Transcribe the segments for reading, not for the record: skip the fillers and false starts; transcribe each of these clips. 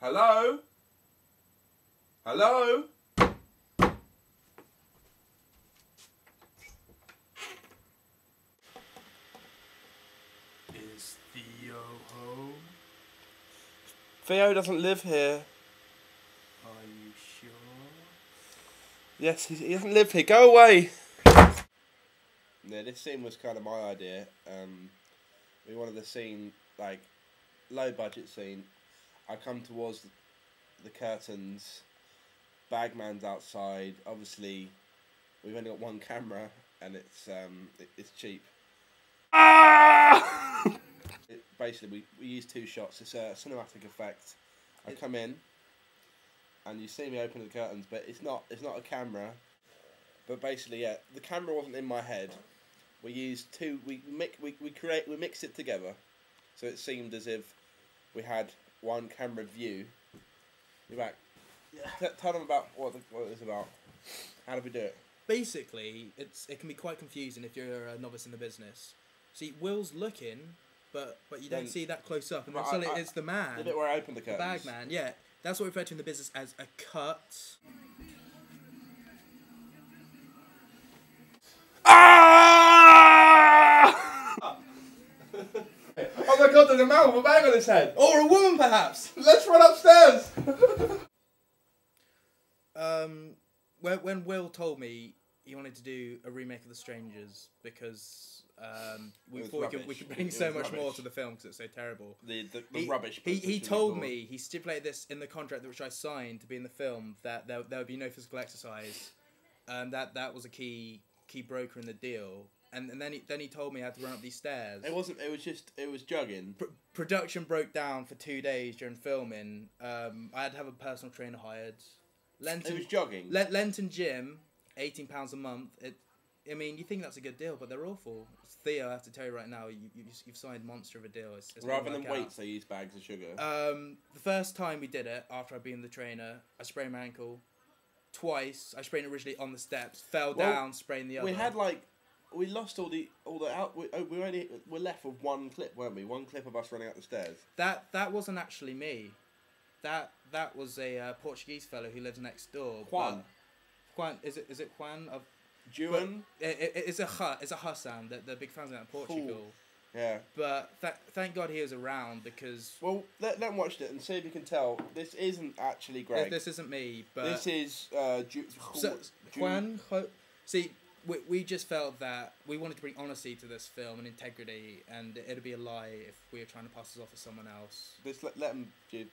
Hello? Hello? Is Theo home? Theo doesn't live here. Are you sure? Yes, he doesn't live here. Go away! Yeah, this scene was kind of my idea. We wanted a scene, like, low budget scene. I come towards the curtains. Bagman's outside. Obviously, we've only got one camera, and it's cheap. Ah! Basically, we use two shots. It's a cinematic effect. I come in, and you see me open the curtains, but it's not a camera. But basically, yeah, the camera wasn't in my head. We used two. We mixed it together, so it seemed as if we had one camera view. You're back. Yeah. Tell them about what it's about. How do we do it? Basically, it can be quite confusing if you're a novice in the business. See, Will's looking, but you don't see that close up, and then suddenly it's the man. The bit where I open the curtains. The bag man, yeah. That's what we refer to in the business as a cut. Ah! Oh my God! There's a man with a bag on his head. Or a woman, perhaps. Let's run upstairs. When Will told me he wanted to do a remake of The Strangers because we thought we could bring so much more to the film because it's so terrible. The rubbish. He told me, he stipulated this in the contract which I signed to be in the film, that there would be no physical exercise. That was a key broker in the deal. And then he told me I had to run up these stairs. It was jogging. Production broke down for 2 days during filming. I had to have a personal trainer hired. It was jogging. Lenton Gym, £18 a month. I mean, you think that's a good deal, but they're awful. Theo, I have to tell you right now, you've signed monster of a deal. It's Rather than weights, they use bags of sugar. The first time we did it, after I'd been the trainer, I sprained my ankle. Twice, I sprained originally on the steps, fell down, sprained the other. We had we lost all the out. We're left with one clip, weren't we? One clip of us running up the stairs. That wasn't actually me. That was a Portuguese fellow who lives next door. Juan. Juan, is it Juan of Juan? It's a Hassan. They're big fans of that in Portugal. Cool. Yeah. But thank God he was around because. Well, let them watch it and see if you can tell. This isn't actually Greg. This isn't me, but this is Juan. See, we just felt that we wanted to bring honesty to this film and integrity, and it'd be a lie if we were trying to pass this off as someone else. Just let them. Yeah.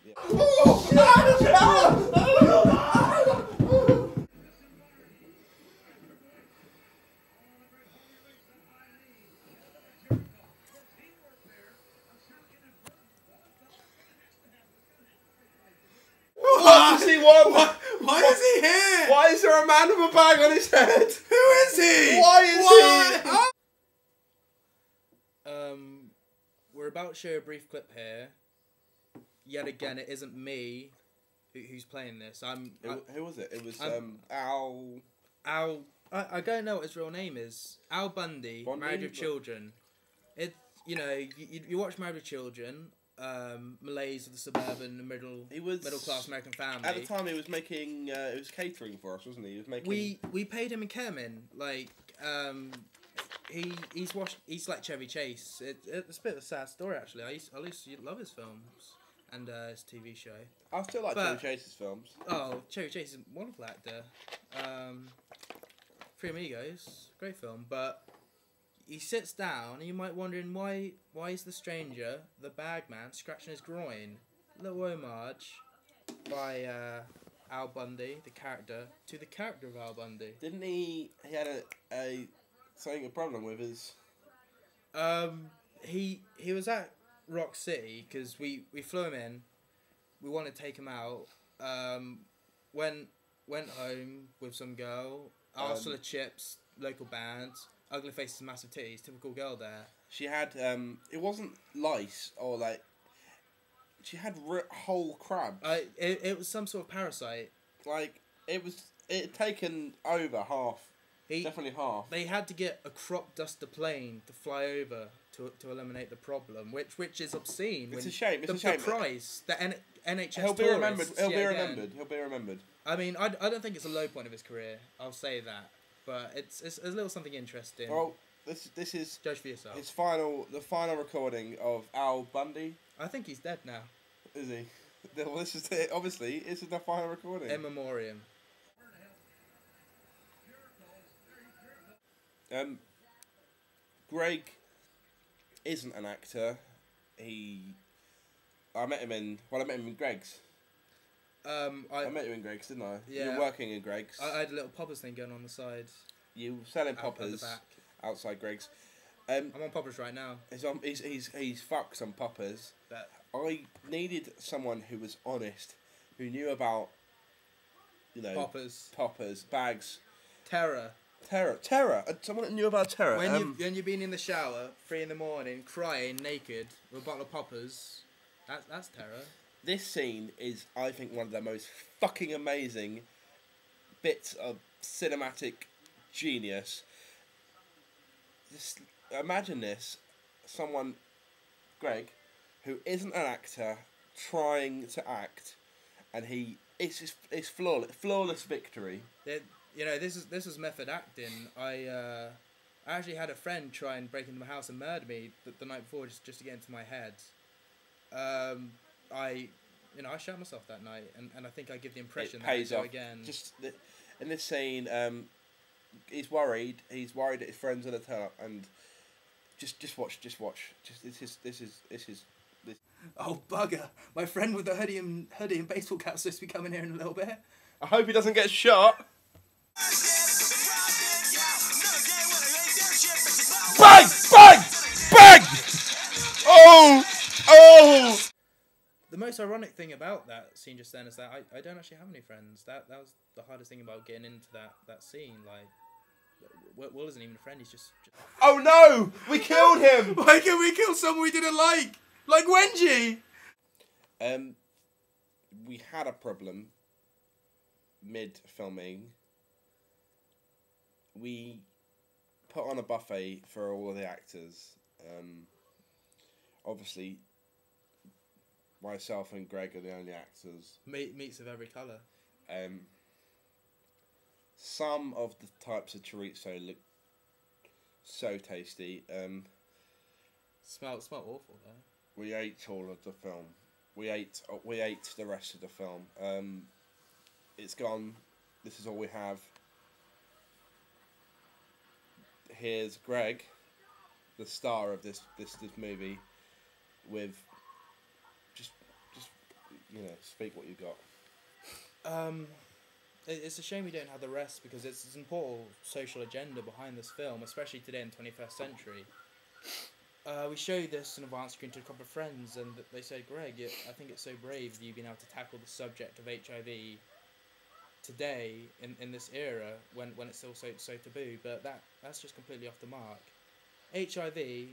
Why is he here? Why is there a man with a bag on his head? Who is he? Why is he? We're about to show a brief clip here. Yet again, it isn't me who's playing this. Who was it? It was Al. I don't know what his real name is. Al Bundy, Married with Children. You watch Married with Children. Malays of the suburban middle class American family. At the time, he was making it was catering for us, wasn't he? He was making. We paid him in Kerman. He's like Chevy Chase. It's a bit of a sad story actually. I used to love his films and his TV show. I still like Chevy Chase's films. Oh, Chevy Chase is a wonderful actor. Three Amigos, great film, but. He sits down, and you might wondering why is the stranger, the bagman, scratching his groin? Little homage by Al Bundy, the character of Al Bundy. Didn't he? He had a problem with his. He was at Rock City because we flew him in. We wanted to take him out. Went home with some girl. Arsenal of Chips, local bands. Ugly faces, massive titties, typical girl there. She had, it wasn't lice or she had whole crabs. It was some sort of parasite. It had taken over half. Definitely half. They had to get a crop duster plane to fly over to eliminate the problem, which is obscene. It's a shame. It's the, a shame. The price, the NHS He'll be remembered. tourists, He'll be yet remembered. again. He'll be remembered. I mean, I don't think it's a low point of his career. I'll say that, but it's a little something interesting. Well, this is Judge for yourself. the final recording of Al Bundy. I think he's dead now. Is he? Well, this is it. Obviously, this is the final recording. In memoriam. Greg isn't an actor. I met him in Greg's. I met you in Greg's, didn't I? Yeah. You were working in Greg's. I had a little poppers thing going on the side. You were selling At poppers the back. outside Greg's. I'm on poppers right now. He's fucked some poppers. But I needed someone who was honest, who knew about, poppers, bags, terror. Someone that knew about terror. When you've been in the shower, 3 a.m, crying naked with a bottle of poppers, that's terror. This scene is, I think, one of the most fucking amazing bits of cinematic genius. Just imagine this: Greg, who isn't an actor, trying to act, and it's flawless victory. This is method acting. I actually had a friend try and break into my house and murder me the night before just to get into my head. I shot myself that night, and I think I give the impression that I do again. Just in this scene, he's worried. He's worried that his friends are gonna turn up, and just watch. This is. Oh bugger! My friend with the hoodie and baseball cap is supposed to be coming here in a little bit. I hope he doesn't get shot. Bang! Bang! Bang! Oh! The most ironic thing about that scene just then is that I don't actually have any friends. That was the hardest thing about getting into that scene. Like, Will isn't even a friend. He's just... Oh no! We killed him! Why can't we kill someone we didn't like? Like Wenji! We had a problem mid-filming. We put on a buffet for all of the actors. Obviously, myself and Greg are the only actors. Meats of every colour. Some of the types of chorizo look so tasty. Smell awful though. We ate all of the film. We ate the rest of the film. It's gone. This is all we have. Here's Greg, the star of this movie, with just speak what you got. It's a shame we don't have the rest because it's an important social agenda behind this film, especially today in the 21st century. We showed this in advance screen to a couple of friends, and they said, Greg, I think it's so brave that you've been able to tackle the subject of HIV today in this era when it's still so taboo, but that's just completely off the mark. HIV,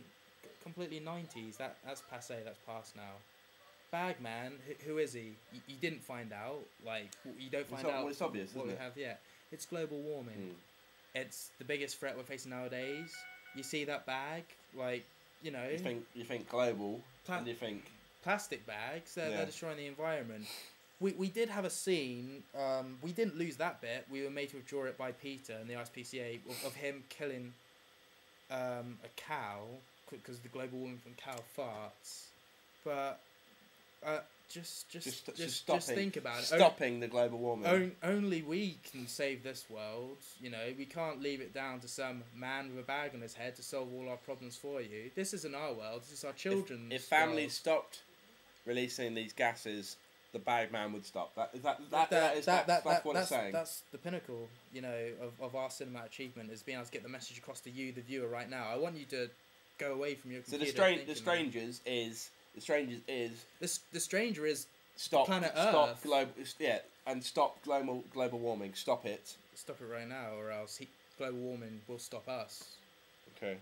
completely 90s, that's passé, that's past now. Bagman, who is he? You didn't find out, you don't find out it's obvious, what we isn't it? have yet. It's global warming. It's the biggest threat we're facing nowadays. You see that bag, you think global, and you think plastic bags, they're destroying the environment. We did have a scene, we didn't lose that bit, we were made to withdraw it by Peter and the RSPCA of him killing a cow, because the global warming from cow farts. But just think about it. Stopping the global warming. Only we can save this world. We can't leave it down to some man with a bag on his head to solve all our problems for you. This isn't our world. This is our children's If families world. stopped releasing these gases, the Bagman would stop. That's what it's saying. That's the pinnacle, of our cinema achievement, is being able to get the message across to you, the viewer, right now. I want you to go away from your computer. So the Strangers is the Stranger is stop planet stop Earth. And stop global warming. Stop it. Stop it right now, or else global warming will stop us. Okay.